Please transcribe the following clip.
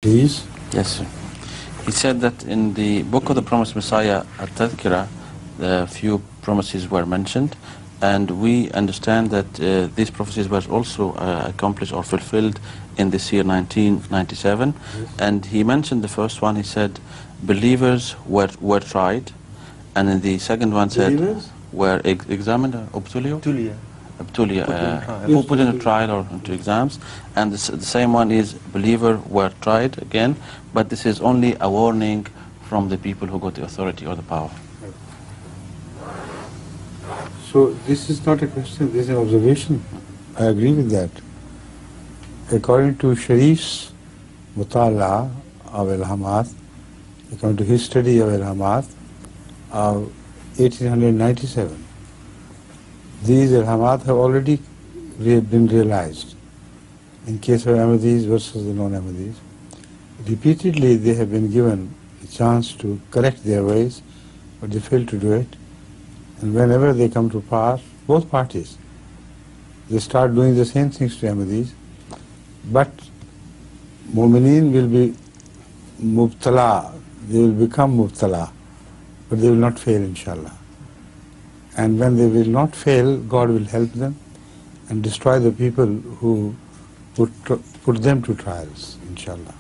Please? Yes, sir. He said that in the book of the promised Messiah, At-Tadhkira, the few promises were mentioned, and we understand that these prophecies were also accomplished or fulfilled in this year 1997. Yes. And he mentioned the first one, he said, believers were tried, and in the second one said, were examined, put in a trial or into exams, and the same one is believer were tried again, but this is only a warning from the people who got the authority or the power. So this is not a question, this is an observation. I agree with that. According to Sharif's Mutala of Ilhamat, according to his study of Ilhamat of 1897, these Ilhamat have already been realized. In case of Ahmadis versus the non-Ahmadis, repeatedly they have been given a chance to correct their ways, but they fail to do it. And whenever they come to power, both parties, they start doing the same things to Ahmadis, but Mu'mineen will be mubtala, they will become mubtala, but they will not fail, inshallah. And when they will not fail, God will help them and destroy the people who put them to trials, inshallah.